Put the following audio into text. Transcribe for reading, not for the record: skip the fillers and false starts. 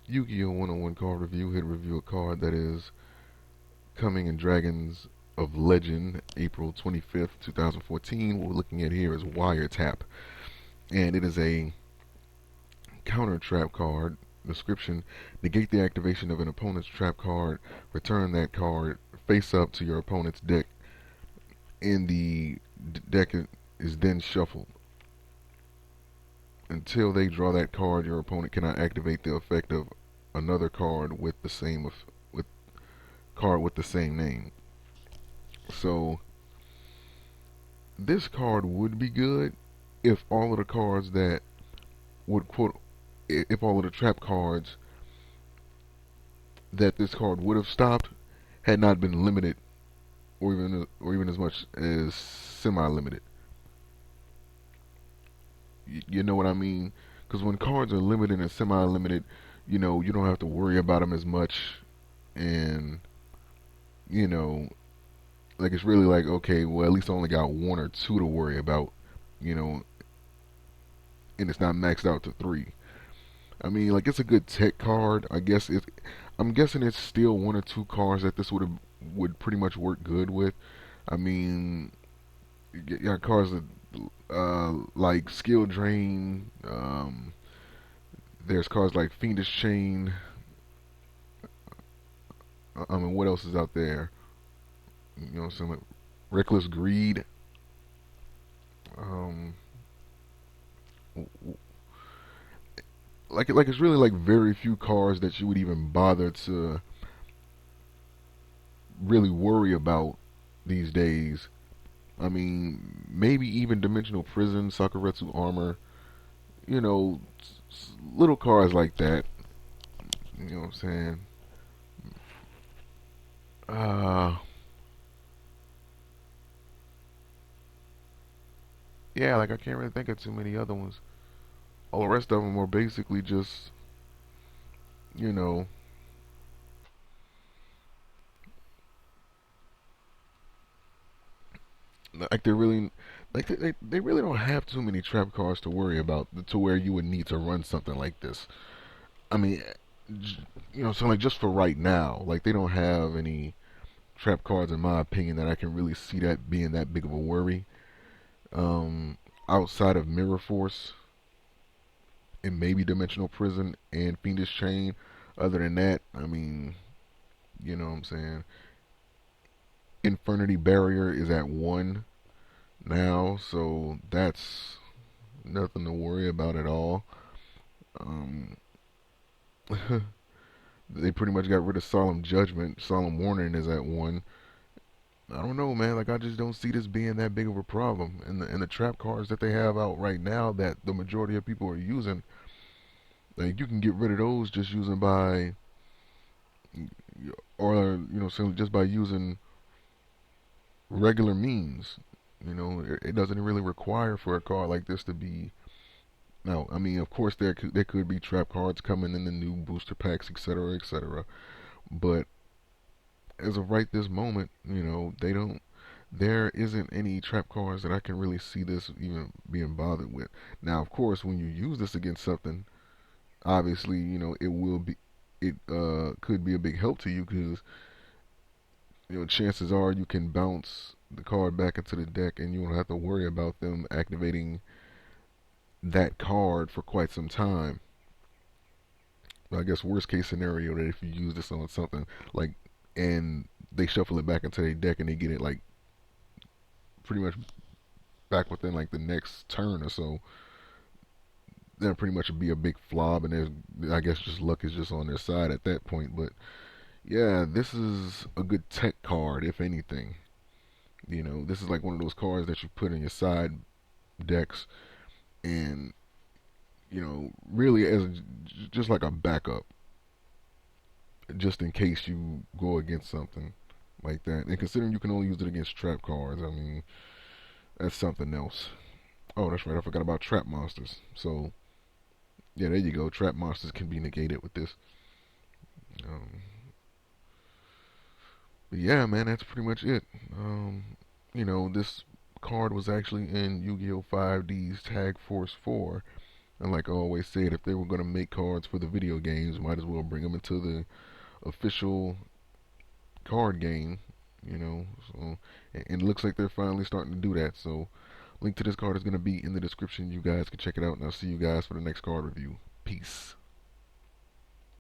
YuGiOh 101 card review. Here to review a card that is coming in Dragons of Legend, April 25th, 2014. What we're looking at here is Wiretap, and it is a counter trap card. Description: negate the activation of an opponent's trap card, return that card face up to your opponent's deck, and the deck is then shuffled. Until they draw that card, your opponent cannot activate the effect of another card with the same with card with the same name. So this card would be good if all of the cards that would quote if all of the trap cards that this card would have stopped had not been limited or even as much as semi-limited. You know what I mean? Because when cards are limited and semi-limited, you don't have to worry about them as much, and you know, like it's really like okay, well at least I only got one or two to worry about, you know, and it's not maxed out to three. I mean, like it's a good tech card. I guess it. I'm guessing it's still one or two cards that this would pretty much work good with. I mean, you got cards that like Skill Drain. There's cards like Fiendish Chain. I mean, what else is out there? You know, some like Reckless Greed. Um, like it's really like very few cards that you would even bother to really worry about these days. I mean, maybe even Dimensional Prison, Sakuretsu Armor, you know, little cards like that. You know what I'm saying? Uh, yeah, like I can't really think of too many other ones. All the rest of them are basically just, you know, like they're really, like they really don't have too many trap cards to worry about to where you would need to run something like this. I mean, so like just for right now, like they don't have any trap cards in my opinion that I can really see that being that big of a worry. Um, Outside of Mirror Force and maybe Dimensional Prison and Fiendish Chain. Other than that, I mean, you know what I'm saying. Infernity Barrier is at one now, so that's nothing to worry about at all. Um, they pretty much got rid of Solemn Judgment. Solemn Warning is at one. I don't know, man. Like I just don't see this being that big of a problem. And the trap cards that they have out right now that the majority of people are using, like you can get rid of those just using by, or simply just by using regular means. It doesn't really require for a card like this to be. Now, I mean, of course, there could be trap cards coming in the new booster packs, etc., etc. But as of right this moment, they don't. There isn't any trap cards that I can really see this even being bothered with. Now, of course, when you use this against something, obviously, it will be. It could be a big help to you because chances are you can bounce the card back into the deck and you won't have to worry about them activating that card for quite some time. I guess worst case scenario that if you use this on something like and they shuffle it back into their deck and they get it like pretty much back within like the next turn or so, then pretty much would be a big flop and there's I guess just luck is just on their side at that point. But yeah, this is a good tech card if anything. This is like one of those cards that you put in your side decks and really as just like a backup, just in case you go against something like that. And considering you can only use it against trap cards, I mean, that's something else. Oh, that's right, I forgot about trap monsters. So, yeah, there you go. Trap monsters can be negated with this. Um, but yeah, man, that's pretty much it. This card was actually in Yu-Gi-Oh! 5D's Tag Force 4, And like I always said, if they were going to make cards for the video games, might as well bring them into the official card game, you know. So, and it looks like they're finally starting to do that. So, link to this card is going to be in the description. You guys can check it out, and I'll see you guys for the next card review. Peace.